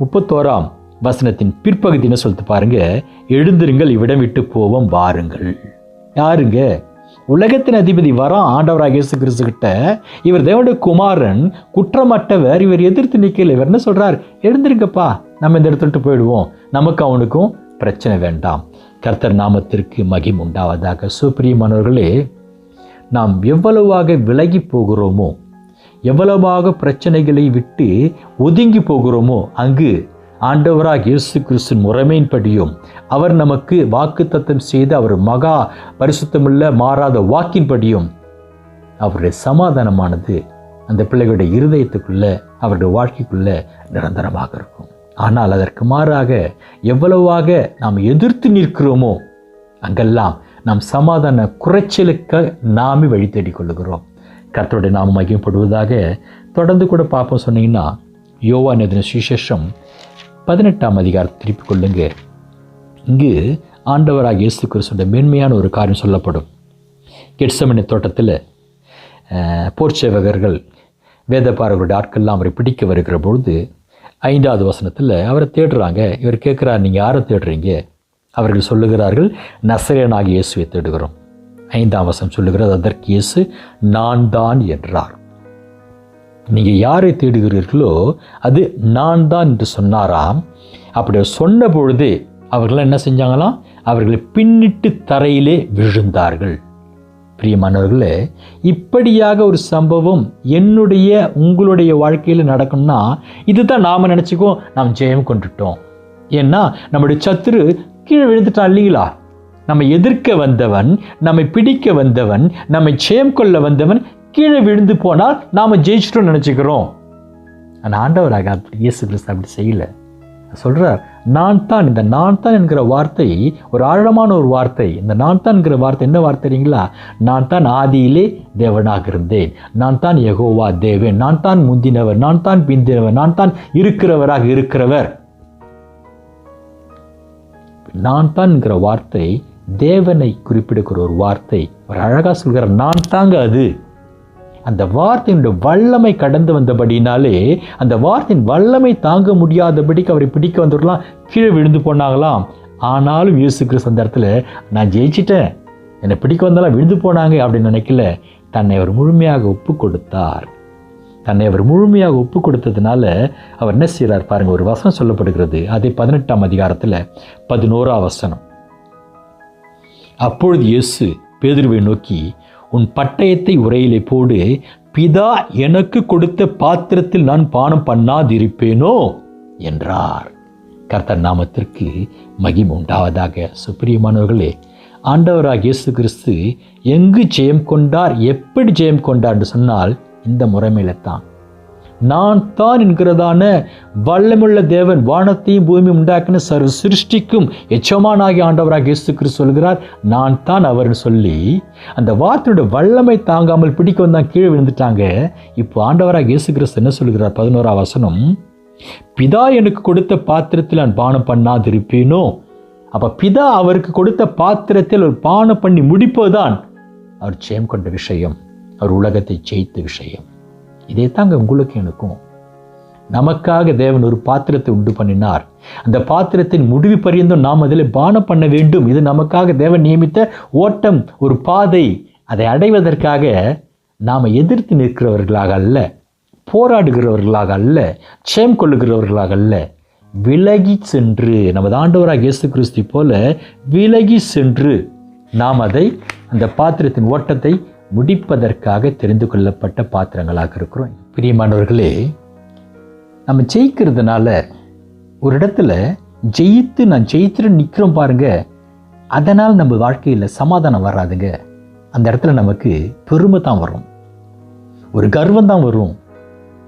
31ஆம் வசனத்தின் பிற்பகுதின்னு சொல்லிட்டு பாருங்க, எழுந்திருங்கள், இவ்விடம் விட்டு போவோம் வாருங்கள். யாருங்க? உலகத்தின் அதிபதி வரான் ஆண்டவராக இயேசு கிறிஸ்து கிட்ட. இவர் தேவனுடைய குமாரன், குற்றமற்றவர். இவர் எதிர்த்து நிற்கல. இவர் என்ன சொல்றார், எழுந்திருங்கப்பா, நம்ம இந்த இடத்துல போயிடுவோம், நமக்கு அவனுக்கும் பிரச்சனை வேண்டாம். கர்த்தர் நாமத்திற்கு மகிமை உண்டாவதாக. பிரியமானவர்களே, நாம் எவ்வளவாக விலகி போகிறோமோ, எவ்வளவாக பிரச்சனைகளை விட்டு ஒதுங்கி போகிறோமோ, அங்கு ஆண்டவராக இயேசு கிறிஸ்து முறைமையின்படியும் அவர் நமக்கு வாக்குத்தத்தம் செய்து அவர் மகா பரிசுத்தமுள்ள மாறாத வாக்கின்படியும் அவருடைய சமாதானமானது அந்த பிள்ளைகளுடைய இருதயத்துக்குள்ள, அவருடைய வாழ்க்கைக்குள்ள நிரந்தரமாக இருக்கும். ஆனால் அதற்கு மாறாக எவ்வளவாக நாம் எதிர்த்து நிற்கிறோமோ அங்கெல்லாம் நாம் சமாதான குறைச்சலுக்கு நாமே வழி தேடிக் கொள்ளுகிறோம். கர்த்தருடைய நாமம் மகிமைப்படுவதாக. தொடர்ந்து கூட பார்ப்போம். சொன்னீங்கன்னா யோவான் எழுதின சுவிசேஷம் 18ஆம் அதிகாரம் திருப்பிக் கொள்ளுங்க. இங்கு ஆண்டவராக இயேசு கிறிஸ்துடைய மேன்மையான ஒரு காரியம் சொல்லப்படும். கெட்செமனே தோட்டத்தில் போர்ச்சேவகர்கள் வேதபாரகருடைய ஆட்கள்லாம் அவரை பிடிக்க வருகிற பொழுது 5வது வசனத்தில் அவரை தேடுறாங்க. இவர் கேட்குறார், நீங்கள் யாரை தேடுறீங்க? அவர்கள் சொல்லுகிறார்கள், நசரேயனாகிய இயேசுவை தேடுகிறோம். 5ஆம் வசனம் சொல்லுகிறது, அதற்கு இயேசு நான் தான் என்றார். நீங்கள் யாரை தேடுகிறீர்களோ அது நான் தான் என்று சொன்னாராம். அப்படி சொன்ன பொழுது அவர்கள் என்ன செஞ்சாங்களாம், அவர்களை பின்னிட்டு தரையிலே விழுந்தார்கள். பிரியமானவர்களே, இப்படியாக ஒரு சம்பவம் என்னுடைய உங்களுடைய வாழ்க்கையில் நடக்கணும்னா இதுதான் நாம் நினச்சிக்குவோம், நாம் ஜெயம் கொண்டுட்டோம். ஏன்னா நம்முடைய சத்துரு கீழே விழுந்துட்டான் இல்லைங்களா? நம்ம எதிர்க்க வந்தவன், நம்மை பிடிக்க வந்தவன், நம்மை ஜெயம் கொள்ள வந்தவன் கீழே விழுந்து போனால் நாம் ஜெயிச்சிட்டோம்னு நினச்சிக்கிறோம். ஆனால் ஆண்டவராக அப்படி இயேசு கிறிஸ்து அப்படி செய்யலை. சொல்கிறார், நான் தான். இந்த நான் தான் என்கிற வார்த்தை ஒரு ஆழமான ஒரு வார்த்தை. இந்த நான் தான் என்கிற வார்த்தை என்ன வார்த்தை தெரியுங்களா? நான் தான் ஆதியிலே தேவனாக இருந்தேன், நான் தான் யெகோவா தேவன், நான் தான் முந்தினவர், நான் தான் பிந்தினவர், நான் தான் இருக்கிறவராக இருக்கிறவர். நான் தான் என்கிற வார்த்தை தேவனை குறிப்பிடுகிற ஒரு வார்த்தை. ஒரு அழகாக சொல்கிற நான் தாங்க அது. அந்த வார்த்தையினுடைய வல்லமை கடந்து வந்தபடினாலே அந்த வார்த்தையின் வல்லமை தாங்க முடியாதபடிக்கு அவரை பிடிக்க வந்தவர்களாம் கீழே விழுந்து போனாங்களாம். ஆனாலும் இயேசு கிறிஸ்து அந்த இடத்துல நான் ஜெயிச்சிட்டேன், என்னை பிடிக்க வந்தாலும் விழுந்து போனாங்க அப்படின்னு நினைக்கல. தன்னை அவர் முழுமையாக ஒப்பு கொடுத்தார். தன்னை அவர் முழுமையாக ஒப்பு கொடுத்ததுனால அவர் என்ன செய்கிறார் பாருங்க. ஒரு வசனம் சொல்லப்படுகிறது, அதே 18ஆம் அதிகாரத்தில் 11ஆம் வசனம். அப்பொழுது இயேசு பேதுருவை நோக்கி, உன் பட்டயத்தை உரையிலே போடு, பிதா எனக்கு கொடுத்த பாத்திரத்தில் நான் பானம் பண்ணாதிருப்பேனோ என்றார். கர்த்தர் நாமத்திற்கு மகிமை உண்டாவதாக. சுப்பிரியமானவர்களே, ஆண்டவராக இயேசு கிறிஸ்து எங்கு ஜெயம் கொண்டார், எப்படி ஜெயம் கொண்டார் என்று சொன்னால் இந்த முறைமையில தான். நான் தான் என்கிறதான வல்லமுள்ள தேவன், வானத்தையும் பூமியும் உண்டாக்கின சர்வ சிருஷ்டிக்கும் எச்சமானாகி ஆண்டவராக இயேசு கிறிஸ்து சொல்கிறார், நான் தான் அவர்னு சொல்லி அந்த வார்த்தையோட வல்லமை தாங்காமல் பிடிக்க வந்தான் கீழே விழுந்துட்டாங்க. இப்போ ஆண்டவராக இயேசு கிறிஸ்து என்ன சொல்கிறார்? 11ஆம் வசனம், பிதா எனக்கு கொடுத்த பாத்திரத்தில் நான் பானம் பண்ணாதிருப்பேனோ. அப்ப பிதா அவருக்கு கொடுத்த பாத்திரத்தில் ஒரு பானம் பண்ணி முடிப்பதுதான் அவர் ஜெயம் கொண்ட விஷயம், அவர் உலகத்தை ஜெயித்த விஷயம். இதே தாங்க உங்களுக்கு எனக்கும். நமக்காக தேவன் ஒரு பாத்திரத்தை உண்டு பண்ணினார். அந்த பாத்திரத்தின் முடிவு பரியந்தம் நாம் அதில் பானம் பண்ண வேண்டும். இது நமக்காக தேவன் நியமித்த ஓட்டம், ஒரு பாதை. அதை அடைவதற்காக நாம் எதிர்த்து நிற்கிறவர்களாக அல்ல, போராடுகிறவர்களாக அல்ல, ஜெயம் கொள்ளுகிறவர்களாக அல்ல, விலகி சென்று நமது ஆண்டவராக இயேசு கிறிஸ்து போல விலகி சென்று நாம் அதை அந்த பாத்திரத்தின் ஓட்டத்தை முடிப்பதற்காக தெரிந்து கொள்ளப்பட்ட பாத்திரங்களாக இருக்கிறோம். பிரியமானவர்களே, நம்ம ஜெயிக்கிறதுனால ஒரு இடத்துல ஜெயித்து நான் ஜெயித்துட்டு நிற்கிறோம் பாருங்க, அதனால் நம்ம வாழ்க்கையில் சமாதானம் வராதுங்க. அந்த இடத்துல நமக்கு பெருமை தான் வரும், ஒரு கர்வம் தான் வரும்,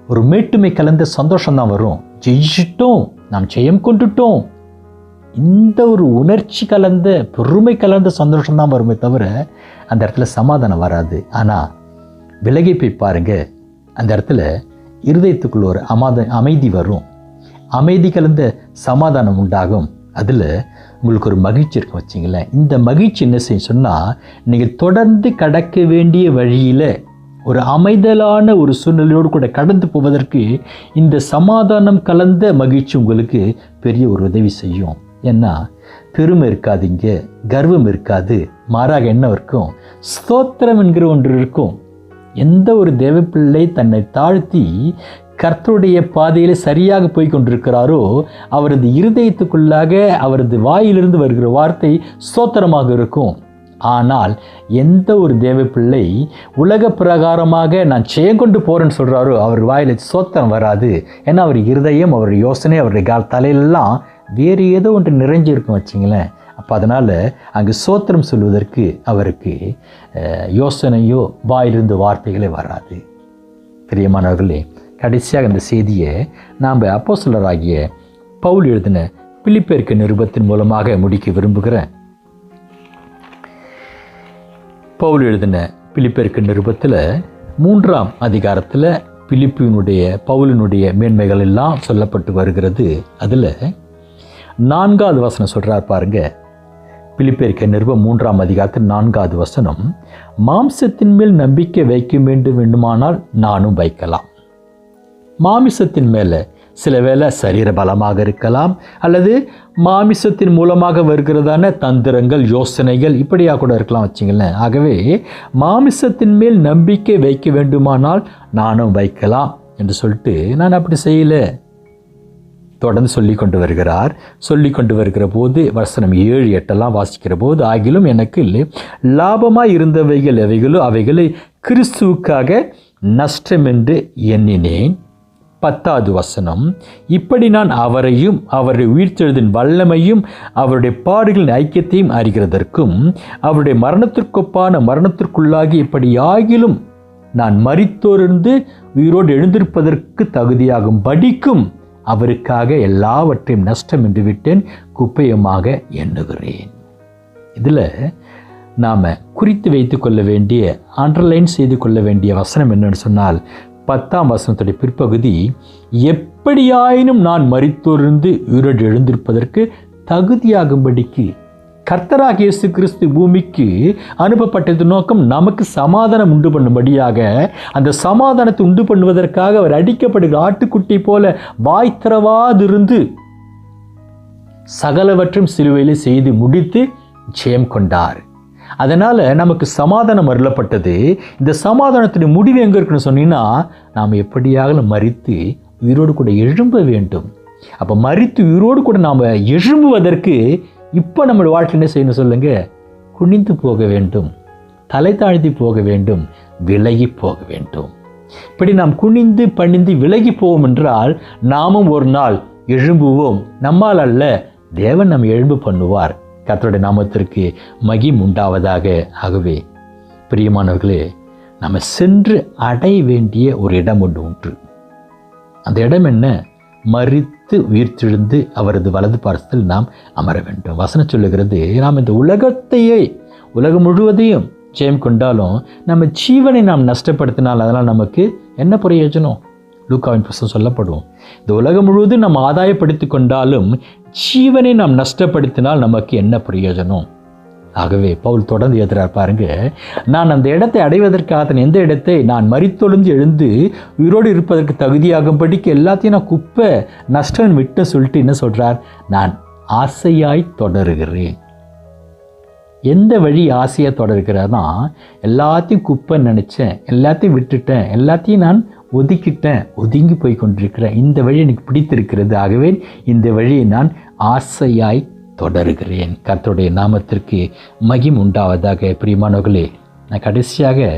ஒரு மேட்டுமை கலந்த சந்தோஷம் தான் வரும். ஜெயிச்சிட்டோம், நாம் ஜெயம் கொண்டுட்டோம், இந்த ஒரு உணர்ச்சி கலந்த பெருமை கலந்த சந்தோஷம் தான் வருமே தவிர அந்த இடத்துல சமாதானம் வராது. ஆனால் விலகி போய் பாருங்க, அந்த இடத்துல இருதயத்துக்குள்ள ஒரு அமைதி வரும், அமைதி கலந்த சமாதானம் உண்டாகும். அதில் உங்களுக்கு ஒரு மகிழ்ச்சி இருக்கும் வச்சிங்களேன். இந்த மகிழ்ச்சி என்ன செய்யும் சொன்னால், நீங்கள் தொடர்ந்து கடக்க வேண்டிய வழியில் ஒரு அமைதலான ஒரு சூழ்நிலையோடு கூட கடந்து போவதற்கு இந்த சமாதானம் கலந்த மகிழ்ச்சி உங்களுக்கு பெரிய ஒரு உதவி செய்யும். ஏன்னா பெருமை இருக்காதுங்க, கர்வம் இருக்காது, மாறாக என்ன இருக்கும், ஸ்தோத்திரம் என்கிற ஒன்று இருக்கும். எந்த ஒரு தேவப்பிள்ளை தன்னை தாழ்த்தி கர்த்தருடைய பாதையில் சரியாக போய் கொண்டிருக்கிறாரோ அவரது இருதயத்துக்குள்ளாக அவரது வாயிலிருந்து வருகிற வார்த்தை ஸ்தோத்திரமாக இருக்கும். ஆனால் எந்த ஒரு தேவப்பிள்ளை உலக பிரகாரமாக நான் கொண்டு போகிறேன்னு சொல்கிறாரோ அவர் வாயில் ஸ்தோத்திரம் வராது. ஏன்னா அவர் இருதயம், அவர் யோசனை, அவருடைய தலையிலெல்லாம் வேறு ஏதோ ஒன்று நிறைஞ்சிருக்கும் வச்சிங்களேன். அப்போ அதனால் அங்கு ஸ்தோத்திரம் சொல்வதற்கு அவருக்கு யோசனையோ வாயிலிருந்து வார்த்தைகளே வராது. பிரியமானவர்களே, கடைசியாக இந்த செய்தியை நாம் அப்போஸ்தலராகிய பவுல் எழுதின பிலிப்பியருக்கு நிருபத்தின் மூலமாக முடிக்க விரும்புகிறேன். பவுல் எழுதின பிலிப்பியருக்கு நிருபத்தில் 3ஆம் அதிகாரத்தில் பவுலினுடைய மேன்மைகள் எல்லாம் சொல்லப்பட்டு வருகிறது. அதில் 4வது வசனம் சொல்கிறார் பாருங்க. பிலிப்பியருக்கு நிருபம் 3ஆம் அதிகாரத்தில் 4வது வசனம், மாம்சத்தின் மேல் நம்பிக்கை வைக்க வேண்டுமானால் நானும் வைக்கலாம். மாமிசத்தின் மேலே சில வேளை சரீர பலமாக இருக்கலாம், அல்லது மாமிசத்தின் மூலமாக வருகிறதான தந்திரங்கள், யோசனைகள் இப்படியாக கூட இருக்கலாம் வச்சுங்களேன். ஆகவே மாமிசத்தின் மேல் நம்பிக்கை வைக்க வேண்டுமானால் நானும் வைக்கலாம் என்று சொல்லிட்டு நான் அப்படி செய்யலை தொடர்ந்து சொல்லி கொண்டு வருகிறார். சொல்லி கொண்டு வருகிற போது வசனம் 7, 8 வாசிக்கிற போது, ஆகிலும் எனக்கு லாபமாய் இருந்தவைகள் எவைகளோ அவைகளை கிறிஸ்துவுக்காக நஷ்டம் என்று எண்ணினேன். 10வது வசனம், இப்படி நான் அவரையும் அவருடைய உயிர்த்தெழுதின் வல்லமையும் அவருடைய பாடுகளின் ஐக்கியத்தையும் அறிகிறதற்கும் அவருடைய மரணத்திற்கொப்பான மரணத்திற்குள்ளாகி இப்படி ஆகிலும் நான் மரித்தோரிருந்து உயிரோடு எழுந்திருப்பதற்கு தகுதியாகும் படிக்கும் அவருக்காக எல்லாவற்றையும் நஷ்டம் என்று விட்டேன், குப்பையமாக எண்ணுகிறேன். இதில் நாம் குறித்து வைத்து கொள்ள வேண்டிய, அண்டர்லைன் செய்து கொள்ள வேண்டிய வசனம் என்னன்னு சொன்னால் 10ஆம் வசனத்துடைய பிற்பகுதி, எப்படியாயினும் நான் மரித்தோரிருந்து உயிரோடு எழுந்திருப்பதற்கு தகுதியாகும்படிக்கு கர்த்தராகிய இயேசு கிறிஸ்து பூமிக்கு அனுப்பப்பட்டது நோக்கம் நமக்கு சமாதானம் உண்டு பண்ணும்படியாக, அந்த சமாதானத்தை உண்டு பண்ணுவதற்காக அவர் அடிக்கப்படுகிற ஆட்டுக்குட்டி போல வாய் திறவாதிருந்து சகலவற்றும் சிலுவையில் செய்து முடித்து ஜெயம் கொண்டார். அதனால் நமக்கு சமாதானம் அருளப்பட்டது. இந்த சமாதானத்தின் முடிவு எங்கே இருக்குன்னு சொன்னீங்கன்னா, நாம் எப்படியாக மரித்து உயிரோடு கூட எழும்ப வேண்டும். அப்போ மரித்து உயிரோடு கூட நாம் எழும்புவதற்கு இப்போ நம்மளுடைய வாழ்க்கை என்ன செய்யணும் சொல்லுங்க? குனிந்து போக வேண்டும், தலை தாழ்த்தி போக வேண்டும், விலகி போக வேண்டும். இப்படி நாம் குனிந்து பணிந்து விலகி போவோம் என்றால் நாமும் ஒரு நாள் எழும்புவோம். நம்மால் அல்ல, தேவன் நம் எழும்பு பண்ணுவார். கர்த்தருடைய நாமத்திற்கு மகிமை உண்டாவதாக. ஆகவே பிரியமானவர்களே, நம்ம சென்று அடைய வேண்டிய ஒரு இடம் ஒன்று உண்டு. அந்த இடம் என்ன? மரித்து உயிர்த்தெழுந்து அவரது வலது பார்சத்தில் நாம் அமர வேண்டும். வசனம் சொல்லுகிறது, நாம் இந்த உலகம் முழுவதையும் ஜெயம் கொண்டாலும் நம்ம ஜீவனை நாம் நஷ்டப்படுத்தினால் அதனால் நமக்கு என்ன பிரயோஜனம்? லூக்காவின் புத்தகம் சொல்லப்படும், இந்த உலகம் முழுவதும் நாம் ஆதாயப்படுத்தி கொண்டாலும் ஜீவனை நாம் நஷ்டப்படுத்தினால் நமக்கு என்ன பிரயோஜனம்? ஆகவே பவுல் தொடர்ந்து எழுதுறார் பாருங்க, நான் அந்த இடத்தை அடைவதற்காக எந்த இடத்தை நான் மரித்தொழுந்து எழுந்து உயிரோடு இருப்பதற்கு தகுதியாகும்படிக்கு எல்லாத்தையும் நான் குப்பை நஷ்டம் விட்டு சொல்லிட்டு என்ன சொல்றார்? நான் ஆசையாய் தொடருகிறேன். எந்த வழி ஆசையாக தொடர்கிறதா? எல்லாத்தையும் குப்பை நினச்சேன், எல்லாத்தையும் விட்டுட்டேன், எல்லாத்தையும் நான் ஒதுங்கி போய் கொண்டிருக்கிறேன். இந்த வழி எனக்கு பிடித்திருக்கிறது, ஆகவே இந்த வழியை நான் ஆசையாய் தொடருகிறேன். கர்த்தருடைய நாமத்திற்கு மகிமை உண்டாவதாக. பிரியமானவர்களே, நான் கடைசியாக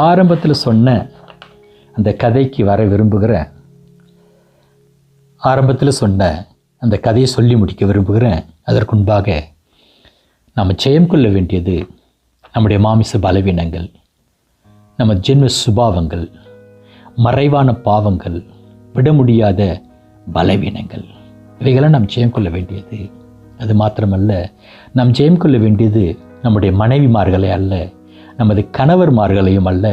ஆரம்பத்தில் சொன்ன அந்த கதைக்கு வர விரும்புகிறேன். ஆரம்பத்தில் சொன்ன அந்த கதையை சொல்லி முடிக்க விரும்புகிறேன். அதற்கு முன்பாக நாம் ஜெயம் கொள்ள வேண்டியது நம்முடைய மாமிச பலவீனங்கள், நம்ம ஜென்ம சுபாவங்கள், மறைவான பாவங்கள், விட முடியாத பலவீனங்கள், இவைகளை நாம் ஜெயம் கொள்ள வேண்டியது அது மாத்திரமல்ல, நாம் ஜெயம் கொள்ள வேண்டியது நம்முடைய மனைவிமார்களை அல்ல, நமது கணவர்மார்களையும் அல்ல,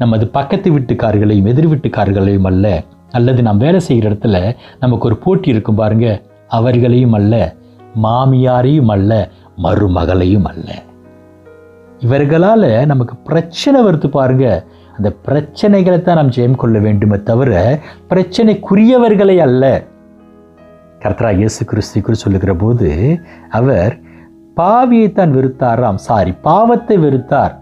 நமது பக்கத்து வீட்டுக்காரர்களையும் எதிர் வீட்டுக்காரர்களையும் அல்ல, அல்லது நாம் வேலை செய்கிற இடத்துல நமக்கு ஒரு போட்டி இருக்கும் பாருங்க, அவர்களையும் அல்ல, மாமியாரையும் அல்ல, மருமகளையும் அல்ல. இவர்களால் நமக்கு பிரச்சனை வருது பாருங்க, அந்த பிரச்சனைகளை தான் நாம் ஜெயம் கொள்ள வேண்டுமே தவிர பிரச்சனைக்குரியவர்களை அல்ல. கர்த்தராகிய இயேசு கிறிஸ்து சொல்லுகிற போது அவர் பாவியை தான் வெறுத்தாராம், பாவத்தை வெறுத்தார்,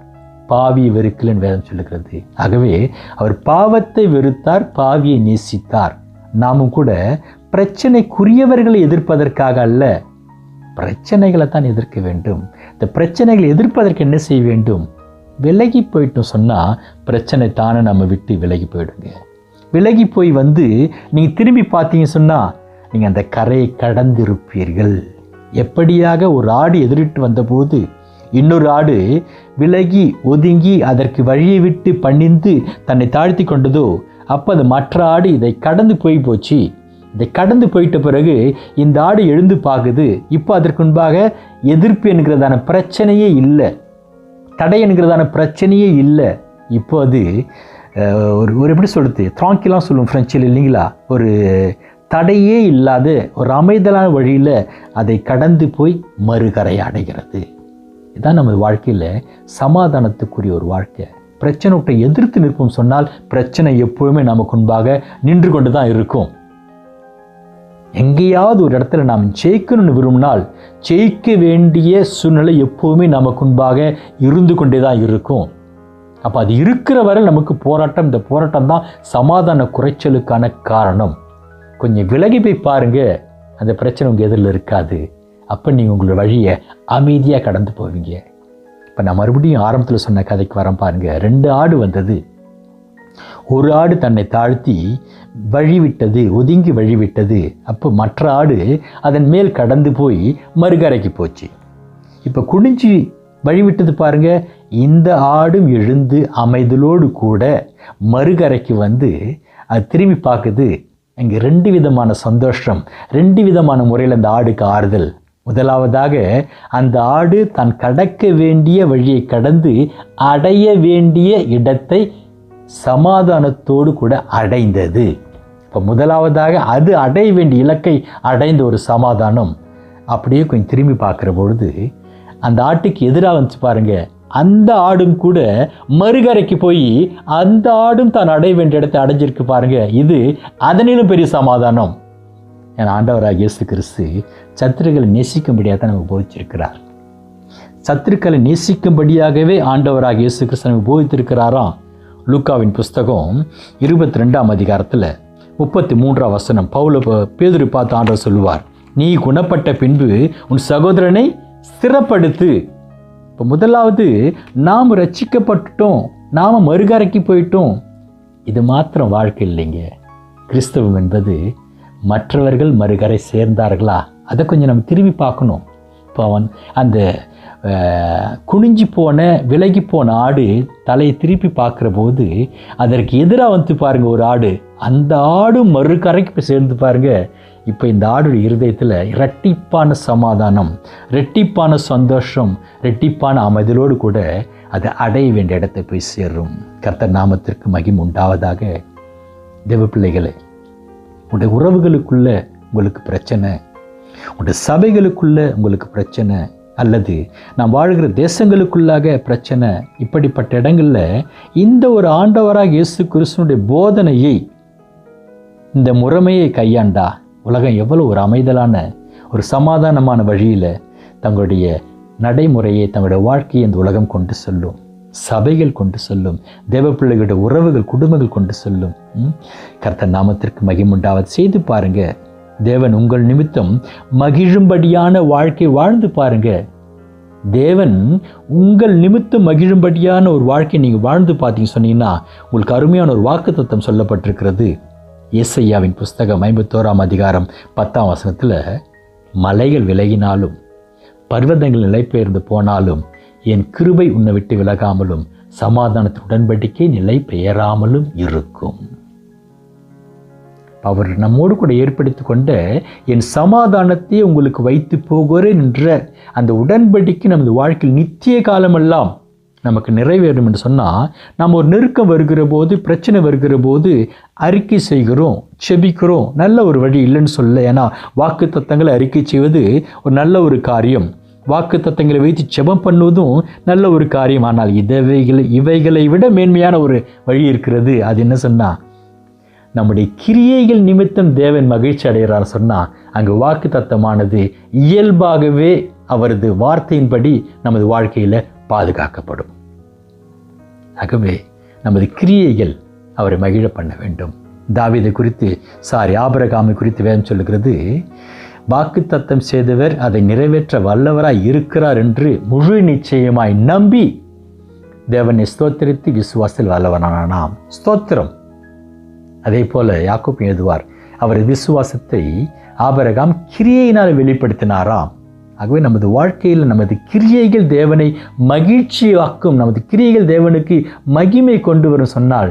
பாவியை வெறுக்கலன்னு வேதம் சொல்லுகிறது. ஆகவே அவர் பாவத்தை வெறுத்தார், பாவியை நேசித்தார். நாமும் கூட பிரச்சனைக்குரியவர்களை எதிர்ப்பதற்காக அல்ல, பிரச்சனைகளை தான் எதிர்க்க வேண்டும். இந்த பிரச்சனைகளை எதிர்ப்பதற்கு என்ன செய்ய வேண்டும்? விலகி போயிட்டோம் சொன்னால் பிரச்சனை தானே நம்ம விட்டு விலகி போயிடுங்க. விலகி போய் நீங்கள் திரும்பி பார்த்தீங்க சொன்னால் நீங்கள் அந்த கரையை கடந்திருப்பீர்கள். எப்படியாக ஒரு ஆடு எதிரிட்டு வந்தபோது இன்னொரு ஆடு விலகி ஒதுங்கி அதற்கு வழியை விட்டு பணிந்து தன்னை தாழ்த்தி கொண்டதோ, அப்போ அது மற்ற ஆடு இதை கடந்து போச்சு. இதை கடந்து போயிட்ட பிறகு இந்த ஆடு எழுந்து பார்க்குது. இப்போ அதற்கு முன்பாக எதிர்ப்பு என்கிறதான பிரச்சனையே இல்லை, தடை என்கிறதான பிரச்சனையே இல்லை. இப்போ அது ஒரு எப்படி சொல்கிறது, த்ராங்கிலாம் சொல்லுவோம் ஃப்ரெஞ்சில் இல்லைங்களா, ஒரு தடையே இல்லாத ஒரு அமைதலான வழியில் அதை கடந்து போய் மறுகரை அடைகிறது. இதுதான் நம்ம வாழ்க்கையில் சமாதானத்துக்குரிய ஒரு வாழ்க்கை. பிரச்சனையை எதிர்த்து நிற்போம் சொன்னால் பிரச்சனை எப்பொழுதுமே நமக்கு முன்பாக நின்று கொண்டு தான் இருக்கும். எங்கேயாவது ஒரு இடத்துல நாம் ஜெயிக்கணும்னு விரும்பினால் ஜெயிக்க வேண்டிய சூழ்நிலை எப்போவுமே நமக்கு முன்பாக இருந்து கொண்டே தான் இருக்கும். அப்போ அது இருக்கிற வரை நமக்கு போராட்டம். இந்த போராட்டம் தான் சமாதான குறைச்சலுக்கான காரணம். கொஞ்சம் விலகி போய் பாருங்க, அந்த பிரச்சனை உங்கள் எதிரில் இருக்காது. அப்போ நீங்கள் உங்களோட வழியை அமைதியாக கடந்து போவீங்க. இப்போ நான் மறுபடியும் ஆரம்பத்தில் சொன்ன கதைக்கு வரேன் பாருங்க. 2 ஆடு வந்தது. ஒரு ஆடு தன்னை தாழ்த்தி வழிவிட்டது, ஒதுங்கி வழிவிட்டது. அப்போ மற்ற ஆடு அதன் மேல் கடந்து போய் மறுகரைக்கு போச்சு. இப்போ குனிஞ்சி வழிவிட்டது பாருங்க. இந்த ஆடும் எழுந்து அமைதலோடு கூட மறுகரைக்கு அது திரும்பி பார்க்குது. இங்கே 2 விதமான சந்தோஷம், 2 விதமான முறையில் அந்த ஆடுக்கு ஆறுதல். முதலாவதாக அந்த ஆடு தான் கடக்க வேண்டிய வழியை கடந்து அடைய வேண்டிய இடத்தை சமாதானத்தோடு கூட அடைந்தது. இப்போ முதலாவதாக அது அடைய வேண்டிய இலக்கை அடைந்த ஒரு சமாதானம். அப்படியே கொஞ்சம் திரும்பி பார்க்குற பொழுது அந்த ஆட்டுக்கு எதிராக வந்துச்சு பாருங்க, அந்த ஆடும் கூட மறுகரைக்கு போய் அந்த ஆடும் தான் அடைய வேண்டிய இடத்தை அடைஞ்சிருக்கு பாருங்க. இது அதனிலும் பெரிய சமாதானம். என் ஆண்டவராக இயேசு கிறிஸ்து சத்துருக்களை நேசிக்கும்படியாக தான் நமக்கு போதிச்சிருக்கிறார். சத்துருக்களை நேசிக்கும்படியாகவே ஆண்டவராக இயேசு கிறிஸ்து நமக்கு போதித்திருக்கிறாராம். லூக்காவின் புஸ்தகம் 22ஆம் அதிகாரத்தில் 33ஆம் வசனம் பேதுரு பார்த்து ஆண்டவர் சொல்லுவார், நீ குணப்பட்ட பின்பு உன் சகோதரனை ஸ்திரப்படுத்து. இப்போ முதலாவது நாம் ரட்சிக்கப்பட்டுட்டோம், நாம் மறுகரைக்கு போயிட்டோம். இது மாத்திரம் வாழ்க்கை இல்லைங்க. கிறிஸ்தவம் என்பது மற்றவர்கள் மறுகரை சேர்ந்தார்களா, அதை கொஞ்சம் நம்ம திரும்பி பார்க்கணும். இப்போ அந்த குனிஞ்சி போன விலகி போன ஆடு தலையை திருப்பி பார்க்குற போது அதற்கு எதிராக பாருங்க ஒரு ஆடு, அந்த ஆடும் மறுகரைக்கு போய் சேர்ந்து பாருங்க. இப்போ இந்த ஆடுடைய இருதயத்தில் இரட்டிப்பான சமாதானம், இரட்டிப்பான சந்தோஷம், இரட்டிப்பான அமைதலோடு கூட அதை அடைய வேண்டிய இடத்தை போய் சேரும். கர்த்தர் நாமத்திற்கு மகிமை உண்டாவதாக. தேவ பிள்ளைகளே, உடைய உறவுகளுக்குள்ள உங்களுக்கு பிரச்சனை, உடைய சபைகளுக்குள்ள உங்களுக்கு பிரச்சனை, அல்லது நாம் வாழ்கிற தேசங்களுக்குள்ளாக பிரச்சனை, இப்படிப்பட்ட இடங்களில் இந்த ஒரு ஆண்டவராக இயேசு கிறிஸ்துனுடைய போதனையை, இந்த முறைமையை கையாண்டா உலகம் எவ்வளோ ஒரு அமைதலான ஒரு சமாதானமான வழியில் தங்களுடைய நடைமுறையை, தங்களுடைய வாழ்க்கையை இந்த உலகம் கொண்டு செல்லும். சபைகள் கொண்டு செல்லும். தேவ பிள்ளைகளுடைய உறவுகள், குடும்பங்கள் கொண்டு செல்லும். கர்த்தர் நாமத்திற்கு மகிமுண்டாவது. செய்து பாருங்க. தேவன் உங்கள் நிமித்தம் மகிழும்படியான வாழ்க்கை வாழ்ந்து பாருங்க. தேவன் உங்கள் நிமித்தம் மகிழும்படியான ஒரு வாழ்க்கை நீங்கள் வாழ்ந்து பார்த்தீங்க சொன்னீங்கன்னா உங்களுக்கு அருமையான ஒரு வாக்குத்தத்தம் சொல்லப்பட்டிருக்கிறது. ஏசாயாவின் புஸ்தகம் 51ஆம் அதிகாரம் 10ஆம் வசனத்தில், மலைகள் விலகினாலும் பர்வதங்கள் நிலைபெயர்ந்து போனாலும் என் கிருபை உன்னை விட்டு விலகாமலும் சமாதானத்தின் உடன்படிக்கை நிலை பெயராமலும் இருக்கும். அவர் நம்மோடு கூட ஏற்படுத்தி கொண்ட என் சமாதானத்தை உங்களுக்கு வைத்து போகிறேன் என்ற அந்த உடன்படிக்கை நமது வாழ்க்கையில் நித்திய காலமெல்லாம் நமக்கு நிறைவேறும் என்று சொன்னால், நாம் ஒரு நெருக்கம் வருகிற போது, பிரச்சனை வருகிற போது அறிக்கை செய்கிறோம், செபிக்கிறோம். நல்ல ஒரு வழி இல்லைன்னு சொல்ல. ஏன்னா வாக்கு தத்தங்களை அறிக்கை செய்வது ஒரு நல்ல ஒரு காரியம், வாக்கு தத்தங்களை வைத்து செபம் பண்ணுவதும் நல்ல ஒரு காரியம். ஆனால் இவைகளை விட மேன்மையான ஒரு வழி இருக்கிறது. அது என்ன சொன்னால், நம்முடைய கிரியைகள் நிமித்தம் தேவன் மகிழ்ச்சி அடைகிறார் சொன்னால், அங்கு வாக்கு தத்தமானது இயல்பாகவே அவரது வார்த்தையின்படி நமது வாழ்க்கையில் பாதுகாக்கப்படும். ஆகவே நமது கிரியைகள் அவரை மகிழ பண்ண வேண்டும். தாவீதை குறித்து ஆபிரகாமை குறித்து வேதம் சொல்லுகிறது, வாக்கு தத்தம் செய்தவர் அதை நிறைவேற்ற வல்லவராய் இருக்கிறார் என்று முழு நிச்சயமாய் நம்பி தேவனை ஸ்தோத்திரித்து விசுவாசத்தில் வல்லவனானாம். ஸ்தோத்திரம். அதே போல யாக்கோபு எழுதுவார், அவர் விசுவாசத்தை ஆபிரகாம் கிரியையினால் வெளிப்படுத்தினாராம். ஆகவே நமது வாழ்க்கையில் நமது கிரியைகள் தேவனை மகிழ்ச்சியாக்கும், நமது கிரியைகள் தேவனுக்கு மகிமை கொண்டு வரும் சொன்னால்,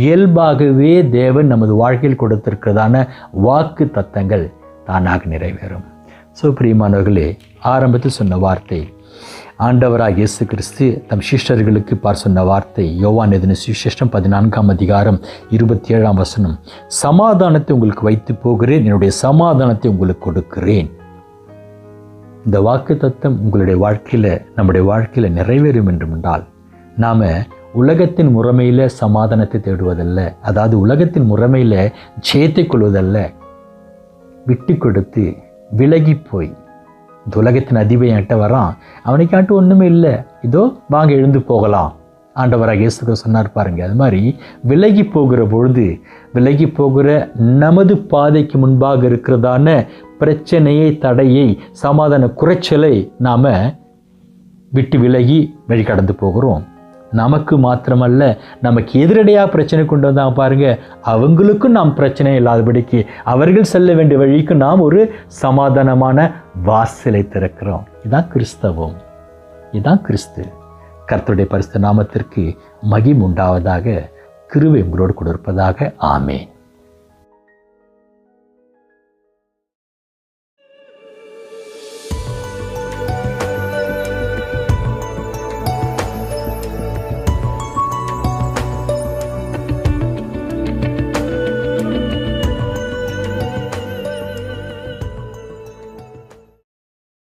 இயல்பாகவே தேவன் நமது வாழ்க்கையில் கொடுத்திருக்கிறதான வாக்கு தத்தங்கள் தானாக நிறைவேறும். பிரியமானவர்களே, ஆரம்பத்தில் சொன்ன வார்த்தை, ஆண்டவராக இயேசு கிறிஸ்து தம் சிஷ்யர்களுக்கு சொன்ன வார்த்தை, யோவான் எழுதின சுவிசேஷம் 14ஆம் அதிகாரம் 27ஆம் வசனம், சமாதானத்தை உங்களுக்கு வைத்து போகிறேன், என்னுடைய சமாதானத்தை உங்களுக்கு கொடுக்கிறேன். இந்த வாக்கு தத்தம் உங்களுடைய வாழ்க்கையில், நம்முடைய வாழ்க்கையில் நிறைவேறும் என்றால், நாம் உலகத்தின் முறைமையில் சமாதானத்தை தேடுவதல்ல, அதாவது உலகத்தின் முறைமையில் ஜெயத்தை கொள்வதல்ல, விட்டு கொடுத்து விலகி போய், இந்த உலகத்தின் அதிபதி என்கிட்ட வரான், அவனைக்காட்டு ஒன்றுமே இல்லை, இதோ வாங்க எழுந்து போகலாம், ஆண்டவராக இயேசு சொன்னார் பாருங்க. அது மாதிரி விலகி போகிற பொழுது, விலகி போகிற நமது பாதைக்கு முன்பாக இருக்கிறதான பிரச்சனையை, தடையை, சமாதான குறைச்சலை நாம் விட்டு விலகி வழி கடந்து போகிறோம். நமக்கு மாத்திரமல்ல, நமக்கு எதிரடையாக பிரச்சனை கொண்டு வந்தாங்க பாருங்க, அவங்களுக்கும் நாம் பிரச்சனை இல்லாதபடிக்கு அவர்கள் செல்ல வேண்டிய வழிக்கு நாம் ஒரு சமாதானமான வாசலை திறக்கிறோம். இதுதான் கிறிஸ்தவம், இதுதான் கிறிஸ்து. கர்த்தருடைய பரிசுத்த நாமத்திற்கு மகிமை உண்டாவதாக. கிருபை உங்களோடு கூட இருப்பதாக. ஆமென்.